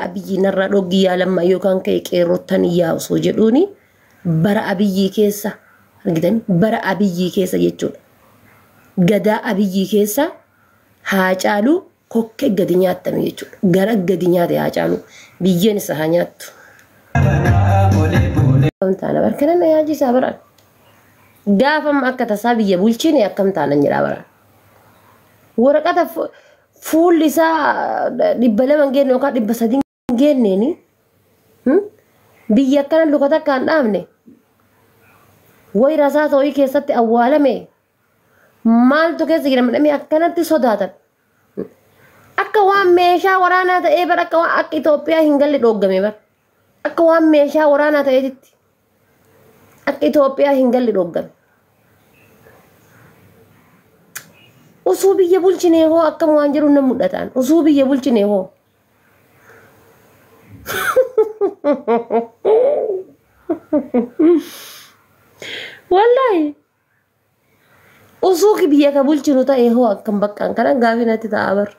abiyyi narra dhoggi yaalamma yookaan ka'e qeerrottan yaa'u jedhuuni bara abiyyi keessa argitan bara abiyyi keessa jechuudha. Gadaa abiyyi keessa Haacaaluu kokkee gadi nyaattame jechuudha. Gara gadi nyaate Haacaaluu biyyeen isa haa nyaattu. Taana barkana na yaajisaa baraan. Gaafam akka tasaa biyya bulchine akkam taana jedhaa baraan. Waraqata fuulli isaa 200 geenne yookaan 300 geenneeni biyya akkana lukata akkaan dhaabne wayira isaa ta'uu keessatti awwaalame maaltu keessa jira madhamee akkanatti sodaatan. Akka waan meeshaa waraanaa ta'ee bara akka waan akka Itoophiyaa hin galle dhoggame bara. Akka waan meeshaa waraanaa ta'eetitti akka Itoophiyaa hin galle dhoggame. Usuu biyya bulchine hoo akkam waan jiru nan mudhataan. Usuu biyya bulchine hoo. Wallahi. Usuu ki biyya ka bulchinu ta'e hoo akkam bakkaan kana gaafinatti ta'a bar.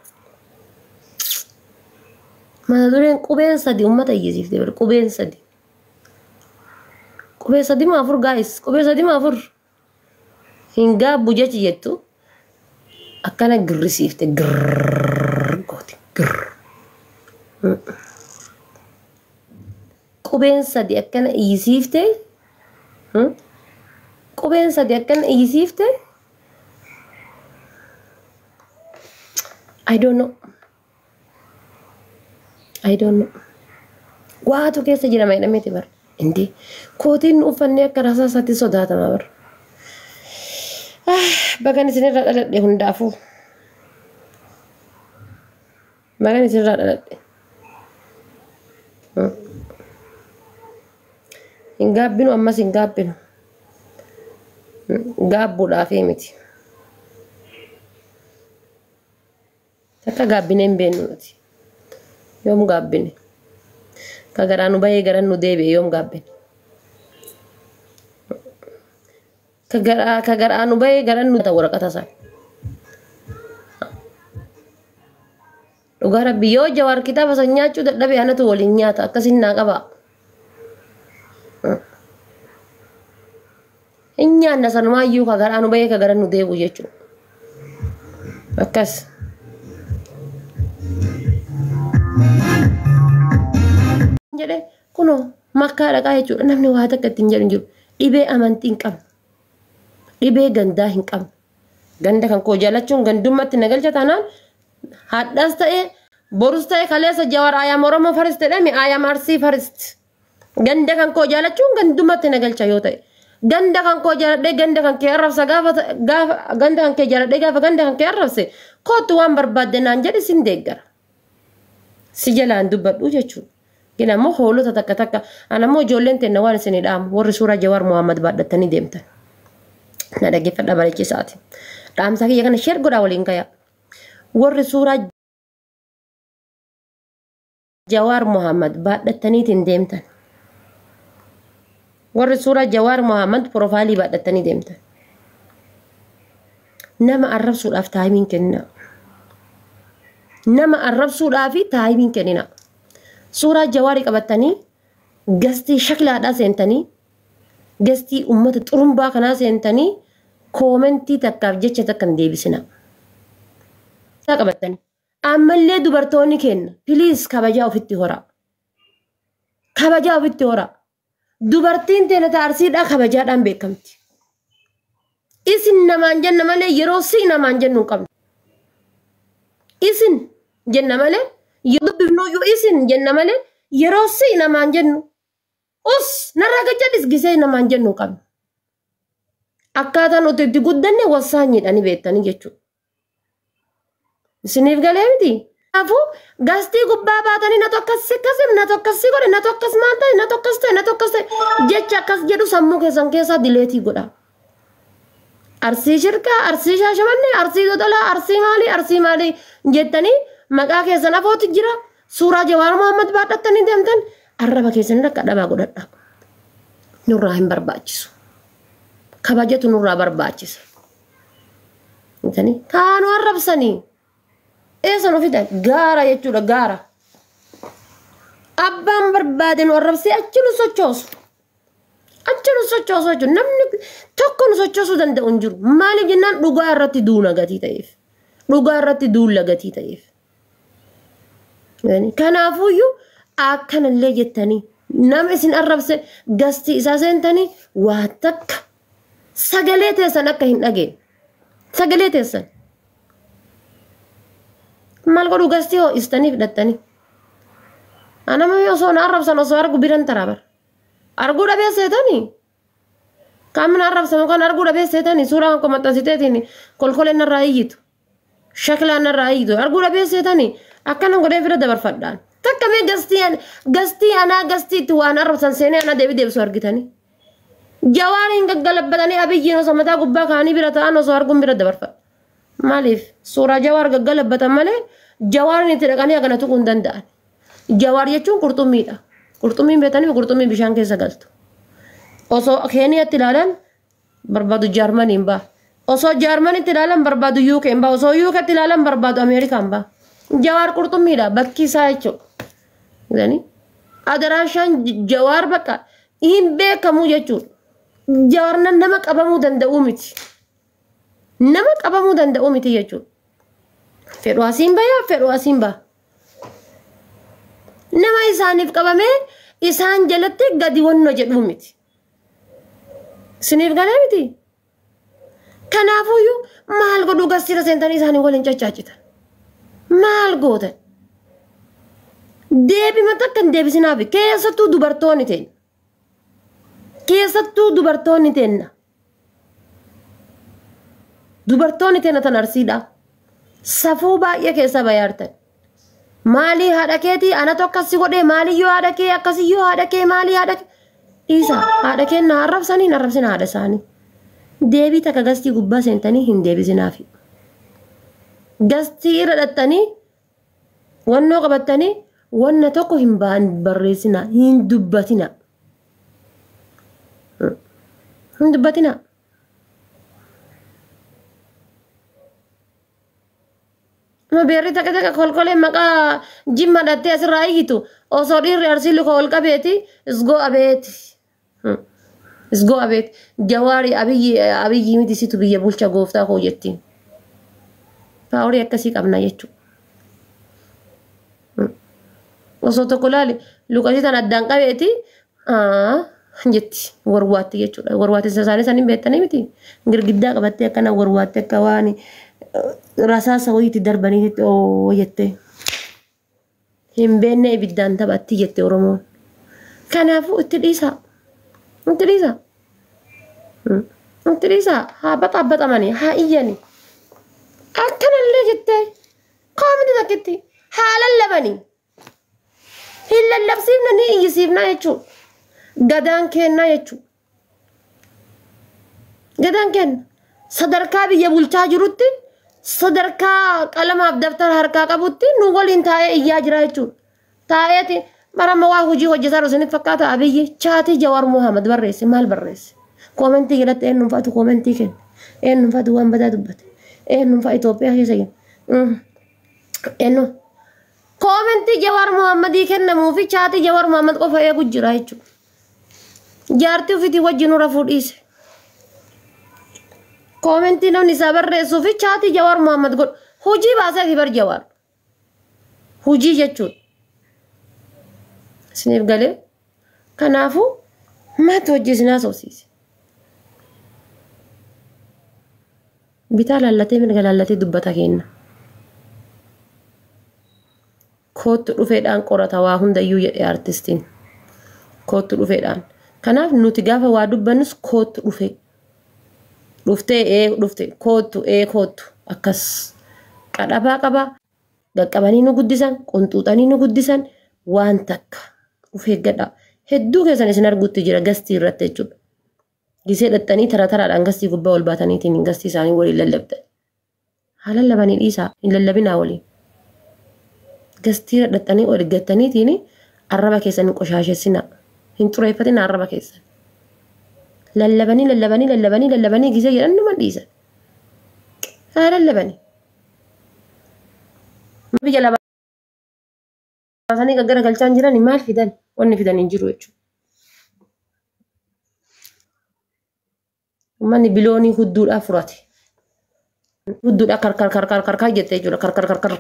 Mata dureen qubeen sadi ummata iyyisiifte bar qubeen sadi. Qubeen sadi ma afur guys. Qubeen sadi ma afur. Hin gaabbu jechi jettu. Akkana girrisiifte gooti girr. Qubeen sadi akkana iyyisiifte. Qubeen sadi akkana iyyisiifte. I don't know. Waatu keessa jira maydhamete bar. Indi kootiin uffanne akka rasaa isaatti sodaatama bar. Bagan isinirraa dhaladhe hundaafuu. Bagan isinirraa dhaladhe. Hin gaabbinu ammas hin gaabbinu. Gaabbuudhaafii miti. Takka gaabbine hin beeknu nuti. Yoom gaabbine. Ka garaa nu bahee garan nu deebi'e yoom gaabbine. Ka garaa nu bahee garan nu ta'u waraqata isaa. Dhugaa rabbi yoo Jawaar kitaaba san nyaachuu dadhabe anatu waliin nyaata akkasin naa qaba. Hin nyaanna sanumaayyuu ka garaa nu bahee ka garan nu deebi'u jechuudha. Akkas. Jedhe kuno makkaa dhaqaa jechuudha namni waa takka ittiin jedhu hin jiru. Dhibee amantii hin qabne. Dhibee gandaa hin qabne. Ganda kan koo jaalachuun gandummatti na galcha taanaan hadhaas ta'ee borus ta'ee kaleessa Jawaar ayyaam Oromoo farist jedhame ayyaam Arsii farist. Ganda kan koo jaalachuun gandummatti na galcha yoo ta'e. Ganda kan koo jaaladhee ganda kan kee arrabsa gaafa ganda kan kee jaaladhee gaafa ganda kan kee arrabse kootu waan barbaadde naan jedhe sin deeggara. Si jalaan dubbadhu jechuudha. Gina ammoo hoolota takka takka anammoo ijoolleen teenna waan isin dhaamu warri suuraa Jawaar Muhammad baadhatanii deemtan. Na dhaggeeffadha bareechisaati. Dhaamsa kiyya kana sheer godhaa waliin kaya. Warri suuraa Jawaar Muhammad baadhataniitiin deemtan. Warri suuraa Jawaar Muhammad profaayilii baadhatanii deemtan. Nama arrabsuudhaaf taayimiin kennina. Nama arrabsuudhaaf taayimiin kennina. Suuraa Jawaarii qabatanii gastii shaklaadhaa seentanii gastii ummata xurumbaa kanaa seentanii koomentii takkaaf jecha takka hin deebisina. Isaa qabatanii ammallee dubartoonni kenna piliis kabajaa ofitti horaa. Kabajaa ofitti horaa. Dubartiin teenya arsiidhaa kabajaadhaan beekamti. Isin namaan jenna malee yeroo si namaan jennu hin qabnu. Isin jenna malee yoo dubbifnu yoo isin jenna malee yeroo si namaan jennu us narraa gajjadis gisee namaan jennu hin qabnu. Akkaataan nuti itti guddanne wasaanyiidhaan beektanii jechuudha. Isiniif galee miti. Kanaafuu gastii gubbaa baatanii na tokkasi akkasii na tokkasi godhe na tokkas maal ta'e na tokkas ta'e na tokkas ta'e jecha akkas jedhu sammuu keessan keessaa dileetii godha. Arsii shirkaa, arsii shaashamanne, arsii dodolaa, arsii maalii jettanii maqaa keessan afooti jira. Suuraa Jawaar Muhammad baadhattanii deemtan arraba keessan akka dhabaa godhadha. Nurraa hin barbaachisu. Kabajatu nurraa barbaachisa. Kaanuu arrabsanii. Eessan ofiidhaan gaara jechuudha gaara. abbaan barbaade nu arrabsee achi nu sochoosu. Achi nu sochoosu jechuun namni tokko nu sochoosuu danda'u hin jiru. Maaliif jennaan dhugaa irratti duuna gatii ta'eef. Dhugaa irratti duula gatii ta'eef. Kanaafuyyuu akkanallee jettanii nama isin arrabse gastii isaa seentanii waa takka sagalee teessan akka hin dhageenye. Sagalee teessan. Maal godhu gastii hoo istanii fidhattanii. Anama yoo osoo na arrabsan osoo argu biran taraabar. Arguu dhabee seetanii. Kaamina arrabsamu kan arguu dhabee seetanii suuraa kan maxxansiteetiin kolkoleen irraa iyyitu. Shaklaan irraa iyyitu. Arguu dhabee seetanii akkana godhee bira dabarfadhaan. Takka mee gastii anaa gastiitti waan arrabsan seenee ana deebisu argitanii. Jawaariin gaggalabbatanii abiyyiin osoo mataa gubbaa kaanii bira ta'an osoo arguun bira dabarfadha. Maaliif suuraa jawaar gaggalabbatan malee jawaariin itti dhaqanii akkana tuquu hin danda'an. Jawaar jechuun qurxummiidha. Qurxummiin beekanii qurxummii bishaan keessa galtu. Osoo Keeniyaatti ilaalan barbaadu Jaarmaniin ba'a. Osoo Jaarmanitti ilaalan barbaadu UK'n ba'a. Osoo UK'tti ilaalan barbaadu Ameerikaan ba'a. Jawaar qurxummiidha bakki isaa jechuudha. Adaraashaan jawaar bakka hin beekamu jechuudha. Jawaar nama qabamuu danda'u miti. Nama qabamuu danda'u miti jechuudha. Fedhu asiin bayaa fedhu asiin ba'a. Nama isaaniif qabamee isaan jalatti gadi wanno jedhu miti. Isiniif galee miti. Kanaafuyyuu maal godhu gastiira seentanii isaanii waliin caccaacitan. Maal gootan? Deebima takka hin deebisinaaf keessattuu dubartoonni ta'in. Keessattuu dubartoonni ta'inna. Dubartoonni ta'inna tan arsiidha. Safuu baay'ee keessa bayaartan. Maali haadha keetii ana tokko si godhee maaliyyoo haadha kee akkasiyyoo haadha kee maali haadha kee isa haadha kee na arrabsanii na arrabsina haadha isaanii. Deebii takka gastii gubbaa seentanii hin deebisinaaf. Gastii irra dhattanii wannoo qabattanii wanna tokko hin barreessina hin dubbatina. Hin dubbatina. Ma beerri takka kolkolee maqaa jimma dhattee asirraa iyyitu osoo dhiirri arsiillu koo ol qabeeti isgoo abeeti. Isgoo abeeti. Jawaari abiyyi miti situ biyya bulcha gooftaa koo jettiin. Faaworii akkasii qabna jechuudha. Osoo tokko laali lukasiitan addaan qabeeti jetti warwaatti jechuudha. Warwaatti isaanii saniin beektanii miti. Girgiddaa qabattee akkana warwaatti akka waan rasaasa wayiitti darbaniitti jettee. Hin beekne ibiddaan taphatti jette Oromoon. Kanaafuu itti dhiisaa. Itti dhiisaa. Itti dhiisaa. Haa baxaabbaxamanii haa iyyanii. Akkanallee jettee koomiti takkitti haa lallabanii. Hin lallabsiifna ni iyyisiifna jechuudha. Gadaan kennaa jechuudha. Gadaan kenna. Sadarkaa biyya bulchaa jirutti sadarkaa qalamaaf daftara harkaa qabutti nu waliin taa'ee iyyaa jira jechuudha. Taa'eeti marama waa hojii hojjetaa isinitti fakkaata abiyyi chaatii Jawaar Mohaammed barreesse maal barreesse? Koomentii jalatti eenyuunfaatu koomentii kenne? Eenyuunfaatu waan badaa dubbate? Eenyuunfaa Itoophiyaa keessa kenna? Eenyu? Koomentii Jawaar Mohaammadii kennamuufi chaatii Jawaar Mohaammed qofa eegu jira jechuudha. Jaartii ofiitii wajjin ura fuudhiise. Koomentii namni isaa barreessuu fi chaatii Jawaar Mohaammed godhu hojii baasee fi bar Jawaar. Hojii jechuudha. Isiniif galee kanaafuu maatti hojii isin haasofsiise. Bitaa laallatee mirga laallatee dubbata kenna. Koottu dhufeedhaan qorata waa hundayyuu jedhe artistiin. Koottu dhufeedhaan. Kanaaf nuti gaafa waa dubbannus koottu dhufee. Dhufte koottu koottu akkas qadhabaa qabaa qaqqabanii nu guddisan qunxuuxanii nu guddisan waan takka dhufee gadhaa hedduu keessan isin arguutti jira gastii irratti jechuudha. Gisee dhattanii taraadhaan gastii gubbaa ol baataniitiin gastii isaanii waliin lallabdan. Haa lallabanii dhiisaa hin lallabinaa waliin. Gastii irra dhattanii ol eeggataniitiin arraba keessan hin qoshaashessinaa hin xureeffatin arraba keessan. Lallabanii gisee jedhan numa dhiisan. Haa lallabanii. Biyya laba Asanii gaggara galchaan jiran maal fidan? Wanni fidan hin jiru jechuudha. Manni biloonii hudduudhaa furate. Hudduudhaa karkar jettee jechuudha. Karkar.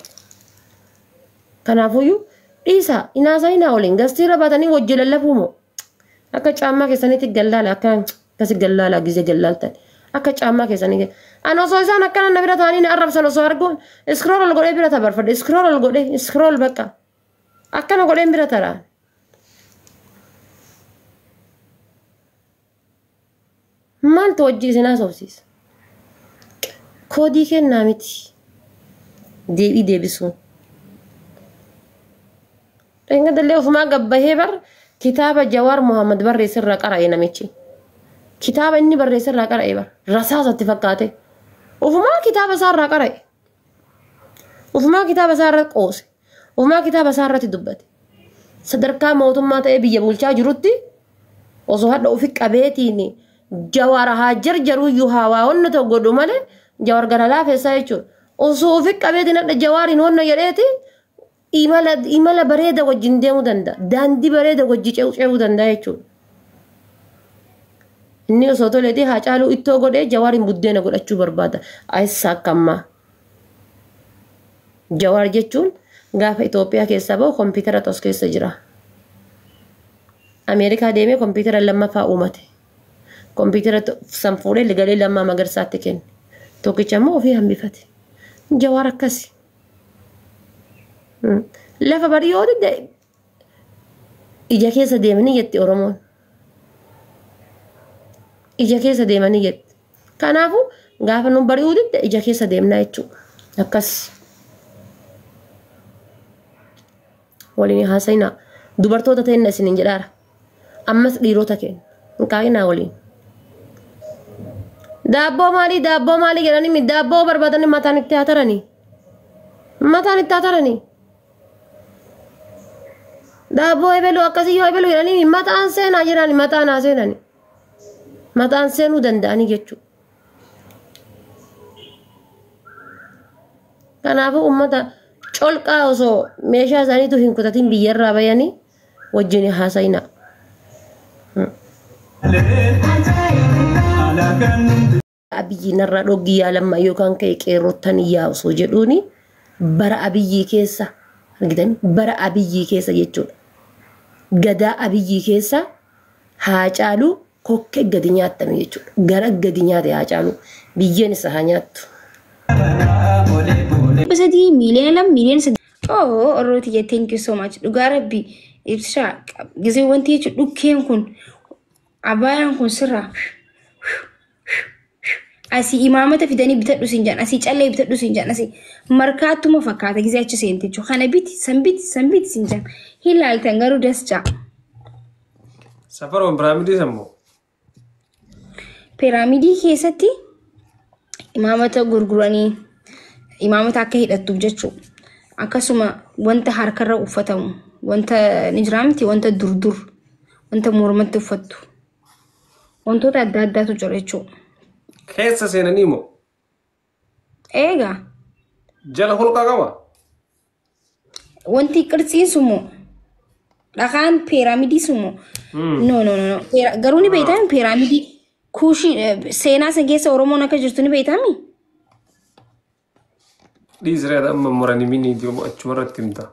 Kanaafuyyuu dhiisaa inaasaa inaa waliin gastiirra baatanii wajji lallafuu moo? Akka caammaa keessanitti gallaala akkasi gallaala gizee gallaaltan. Akka caammaa keessanii. Ani osoo isaan akkana na bira ta'anii na arrabsan osoo arguun iskrool godhee bira tabarfadhe iskrool godhee iskrool bakka. Akkana godheen bira taraa. Maaltu wajji isinaa soofsiisa? Koodii kennaa miti. Deebisuun. Dhenga dallee ofumaa gabbahee bar kitaaba Jawaar Muhammad barreessirraa qara'ee namichi. Kitaaba inni barreessirraa qara'ee bar rasaasatti fakkaate. Ofumaa kitaaba isaarraa qara'e. Ofumaa kitaaba isaarra qoose. Ofumaa kitaaba isaarratti dubbate. Sadarkaa mootummaa ta'ee biyya bulchaa jirutti osoo hadha ofi qabeetiin Jawaar haa jarjaruyyuu haa waa honna ta'u godhu malee Jawaar gara laafessaa jechuudha. Osoo ofi qabeetiin hadha Jawaariin honna jedheeti imala bareeda wajjin deemuu danda'a. Daandii bareeda wajji ce'uu danda'a jechuudha. Inni osoo toleetee haa caaluu ittoo godhee Jawaariin buddeena godhachuu barbaada. Ayisaa akkammaa. Jawaar jechuun gaafa Itoophiyaa keessaa bahu kompiitara tos keessa jira. Ameerikaa deemee kompiitara lammaffaa uumate. Kompiitara san fuudhee ligalee lammaa magarsaatti kenne. Tokkicha immoo ofii hambifate. Jawaar akkasi. Lafa barii yoo didde ija keessa deemanii jetti Oromoon. Ija keessa deemanii jetti. Kanaafuu gaafa nu barii didde ija keessa deemnaa jechuudha. Akkas. Waliin haasayinaa. Dubartoota ta'inna isiniin jedhaara. Ammas dhiirota kenna. Hinqaa'inaa waliin. Daabboo maalii jedhanii daabboo barbaadanii mataan itti haa taranii. Mataan itti haa taranii. Daabboo ebeluu akkasii yoo ebeluu jedhanii mataan seenaa jiranii mataan haa seenanii. Mataan seenuu danda'anii jechuudha. Kanaafuu uummata colqaa osoo meeshaa isaaniitu hin kutatiin biyyarraa bayanii wajjin haasayinaa. Abiyyi narraa dhoggii yaalamma yookaan ka'e qeerrottan yaa osoo jedhuuni bara abiyyii keessa argitanii bara abiyyii keessa jechuudha. Gadaa abiyyii keessa haa caaluu kokkee gadi nyaattame jechuudha. Gara gadi nyaate haa caaluu biyyeen isa haa nyaattu. Basadi million oh Oroti, thank you so much. Dugarabi ibsa gize wanti jechu dhukkeen kun abayaan kun sirra asi imamata fidanii bitadhu sinjaan asi callee bitadhu sinjaan asi markaatuma fakkaata gize achi seente jechu kana biti sanbiti sinjaan hilaaltan garuu dascha Safaro piramidii sammo piramidii keessatti imamata gurguranii imamata akka hidhattu jechu akkasuma wanta harkarra uffatamu wanta nijraamti wanta durdur wanta mormatti uffattu wantoota adda addaatu jira jechuudha. Keessa seenanii moo? Eega. Jala holqa qaba? Wanti qirtsiin sumoo dhagaan piramidii sumoo no garuu ni beektan piramidii kuushi seenaa san keessa Oromoon akka jirtu ni beektami? Dhiisreedha amma muranii mini diimu achumarratti himta.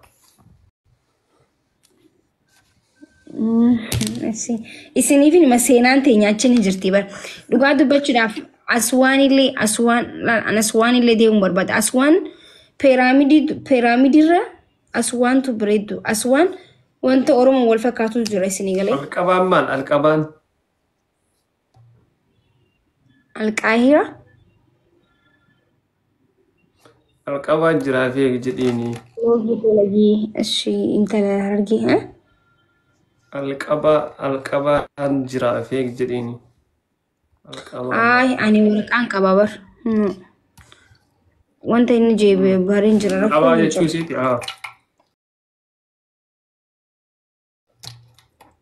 Isiniif nima seenaan teenya achi ni jirti bar. Dhugaa dubbachuudhaaf aswaan illee deemuun barbaada. Aswaan piramidiirra aswaantu bareeddu. Aswaan wanta Oromoon wal fakkaatu jira isinii galee. Alqabaan maal? Alqabaan? Alqaahira? Alqabaan jiraafee jedhiini. Lagi ishii intala argi ha? Alqabaan jiraafee jedhiini. Ay ani warqaan qaba bar. Wanta inni jeebe bariin jira rakkoo. Alqabaa jechuu isiiti haa.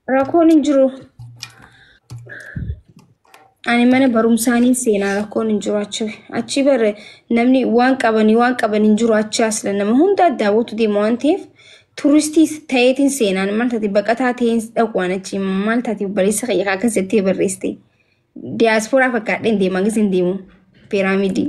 Rakkoon hin jiru. Ani mana barumsaanii seenaa rakkoon hin jiru achi bare namni waan qaban hin jiru achi asla nama hunda daawwatu deema waan ta'eef turistii ta'eetiin seenaan maal taati baqataa ta'een dhaquun achi maal taati barreessa qayyaa akka settee barreessite. Diyaasporaa fakkaadheen deemaa gis hin deemu. Piraamidii.